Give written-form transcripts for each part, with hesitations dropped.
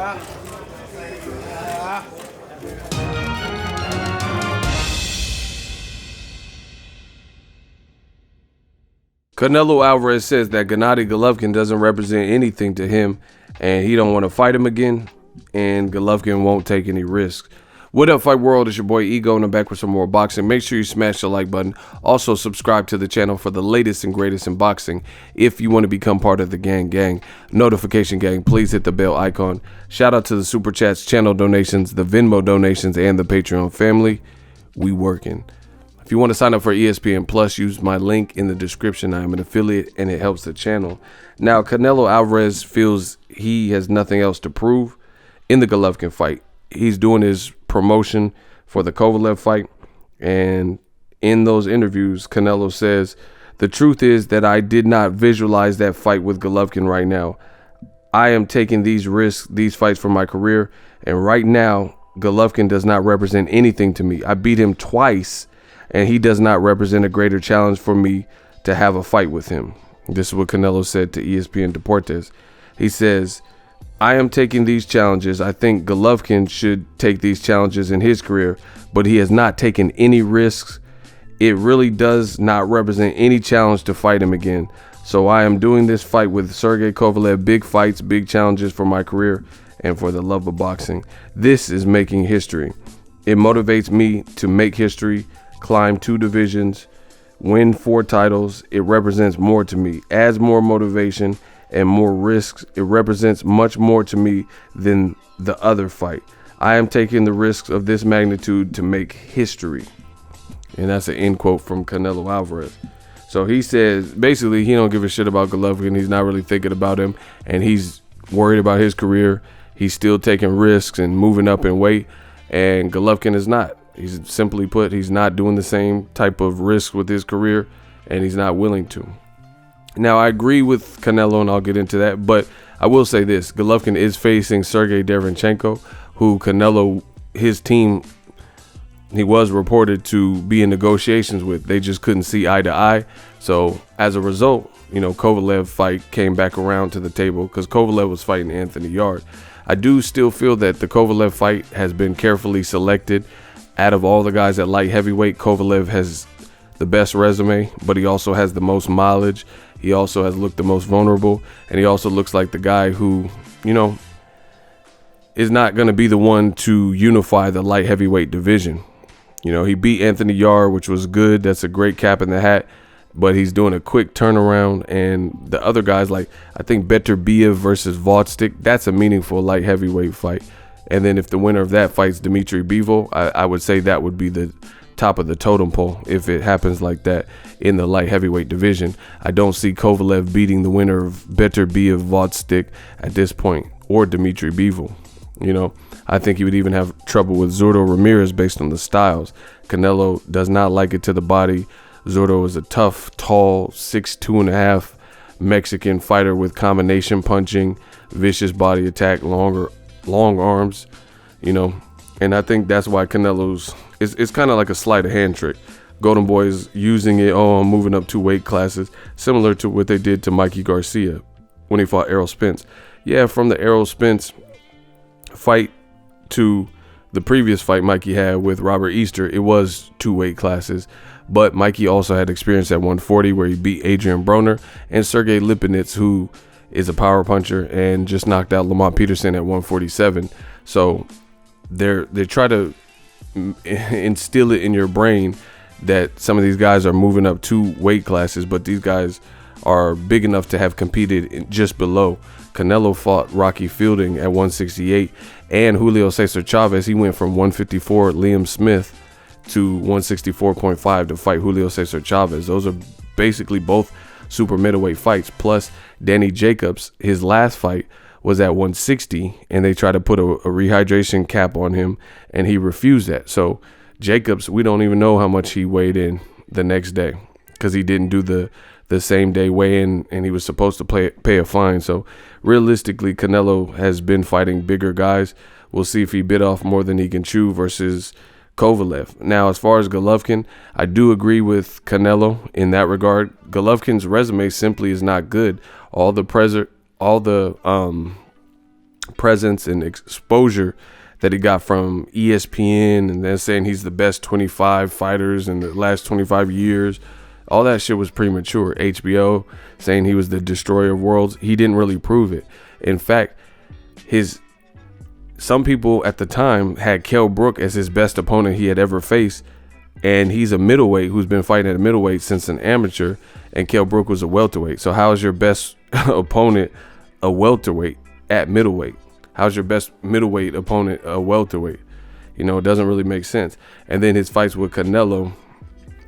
Canelo Alvarez says that Gennady Golovkin doesn't represent anything to him and he don't want to fight him again, and Golovkin won't take any risks. What up, Fight World? It's your boy Ego, and I'm back with some more boxing. Make sure you smash the like button. Also, subscribe to the channel for the latest and greatest in boxing. If you want to become part of the gang, notification gang, please hit the bell icon. Shout out to the Super Chats, channel donations, the Venmo donations, and the Patreon family. We working. If you want to sign up for ESPN Plus, use my link in the description. I am an affiliate, and it helps the channel. Now, Canelo Alvarez feels he has nothing else to prove in the Golovkin fight. He's doing his promotion for the Kovalev fight, and in those interviews, Canelo says, "The truth is that I did not visualize that fight with Golovkin right now. I am taking these risks, these fights for my career, and right now, Golovkin does not represent anything to me. I beat him twice, and he does not represent a greater challenge for me to have a fight with him." This is what Canelo said to ESPN Deportes. He says, "I am taking these challenges. I think Golovkin should take these challenges in his career, but he has not taken any risks. It really does not represent any challenge to fight him again. So I am doing this fight with Sergey Kovalev, big fights, big challenges for my career and for the love of boxing. This is making history. It motivates me to make history, climb 2 divisions, win 4 titles. It represents more to me, adds more motivation and more risks. It represents much more to me than the other fight. I am taking the risks of this magnitude to make history." And that's an end quote from Canelo Alvarez. So he says basically he don't give a shit about Golovkin. He's not really thinking about him, and he's worried about his career. He's still taking risks and moving up in weight, and Golovkin is not. He's simply put, he's not doing the same type of risk with his career, and he's not willing to. Now, I agree with Canelo, and I'll get into that, but I will say this. Golovkin is facing Sergey Derevyanchenko, who Canelo, his team, he was reported to be in negotiations with. They just couldn't see eye to eye. So, as a result, Kovalev fight came back around to the table because Kovalev was fighting Anthony Yarde. I do still feel that the Kovalev fight has been carefully selected. Out of all the guys at light heavyweight, Kovalev has the best resume, but he also has the most mileage. He also has looked the most vulnerable, and he also looks like the guy who, is not going to be the one to unify the light heavyweight division. He beat Anthony Yarde, which was good. That's a great cap in the hat, but he's doing a quick turnaround. And the other guys, like I think Beterbiev versus Vodstick, that's a meaningful light heavyweight fight. And then if the winner of that fights Dimitri Bivol, I would say that would be the top of the totem pole if it happens like that in the light heavyweight division. I don't see Kovalev beating the winner of Beterbiev Vodstick at this point, or Dimitri Bivol. I think he would even have trouble with Zurdo Ramirez based on the styles. Canelo does not like it to the body. Zurdo is a tough, tall, 6'2.5" Mexican fighter with combination punching, vicious body attack, long arms, and I think that's why Canelo's it's kind of like a sleight of hand trick. Golden Boy is using it on moving up 2 weight classes, similar to what they did to Mikey Garcia when he fought Errol Spence. Yeah, from the Errol Spence fight to the previous fight Mikey had with Robert Easter, it was 2 weight classes, but Mikey also had experience at 140 where he beat Adrian Broner and Sergey Lipinets, who is a power puncher and just knocked out Lamont Peterson at 147. So they try to instill it in your brain that some of these guys are moving up 2 weight classes, but these guys are big enough to have competed just below. Canelo fought Rocky Fielding at 168 and Julio Cesar Chavez. He went from 154 Liam Smith to 164.5 to fight Julio Cesar Chavez. Those are basically both super middleweight fights. Plus Danny Jacobs, his last fight was at 160, and they tried to put a rehydration cap on him, and he refused that. So Jacobs, we don't even know how much he weighed in the next day because he didn't do the same day weigh-in, and he was supposed to pay a fine. So realistically, Canelo has been fighting bigger guys. We'll see if he bit off more than he can chew versus Kovalev. Now, as far as Golovkin, I do agree with Canelo in that regard. Golovkin's resume simply is not good. All the presence and exposure that he got from ESPN, and then saying he's the best 25 fighters in the last 25 years. All that shit was premature. HBO saying he was the destroyer of worlds. He didn't really prove it. In fact, some people at the time had Kell Brook as his best opponent he had ever faced, and he's a middleweight who's been fighting at a middleweight since an amateur, and Kell Brook was a welterweight. So how is your best opponent a welterweight at middleweight? How's your best middleweight opponent a welterweight? You know, it doesn't really make sense. And then his fights with Canelo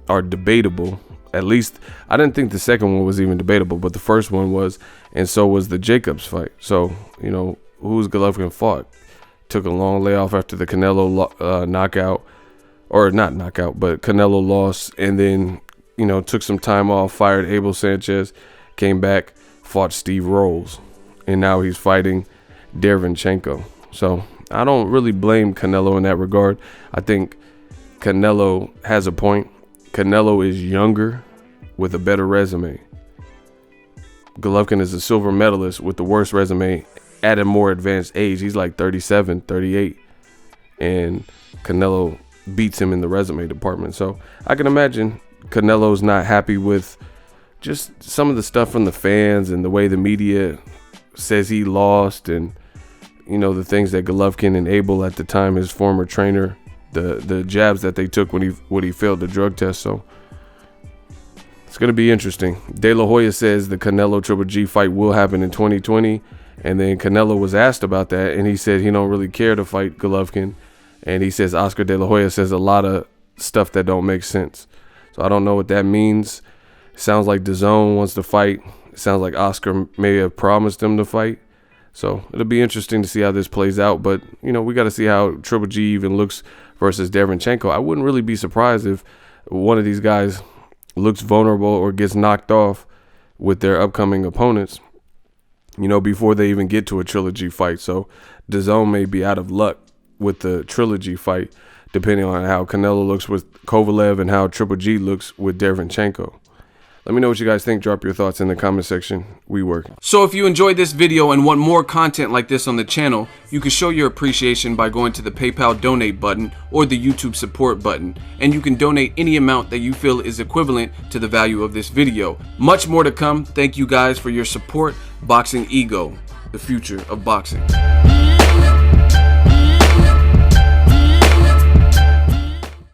are debatable. At least I didn't think the second one was even debatable, but the first one was, and so was the Jacobs fight. So, you know, who's Golovkin fought? Took a long layoff after the Canelo knockout, or not knockout, but Canelo loss, and then, you know, took some time off, fired Abel Sanchez, came back, fought Steve Rolls, and now he's fighting Derevyanchenko. So I don't really blame Canelo in that regard. I think Canelo has a point. Canelo is younger with a better resume. Golovkin is a silver medalist with the worst resume at a more advanced age. He's like 37, 38, and Canelo beats him in the resume department. So I can imagine Canelo's not happy with just some of the stuff from the fans and the way the media says he lost, and, you know, the things that Golovkin and Abel at the time, his former trainer, the jabs that they took when he failed the drug test. So it's going to be interesting. De La Hoya says the Canelo Triple G fight will happen in 2020. And then Canelo was asked about that, and he said he don't really care to fight Golovkin. And he says Oscar De La Hoya says a lot of stuff that don't make sense. So I don't know what that means. It sounds like DAZN wants to fight. It sounds like Oscar may have promised him to fight. So it'll be interesting to see how this plays out. But, you know, we got to see how Triple G even looks versus Derevyanchenko. I wouldn't really be surprised if one of these guys looks vulnerable or gets knocked off with their upcoming opponents, you know, before they even get to a trilogy fight. So DAZN may be out of luck with the trilogy fight, depending on how Canelo looks with Kovalev and how Triple G looks with Derevyanchenko. Let me know what you guys think. Drop your thoughts in the comment section. We work. So if you enjoyed this video and want more content like this on the channel, you can show your appreciation by going to the PayPal donate button or the YouTube support button, and you can donate any amount that you feel is equivalent to the value of this video. Much more to come. Thank you guys for your support. Boxing Ego, the future of boxing.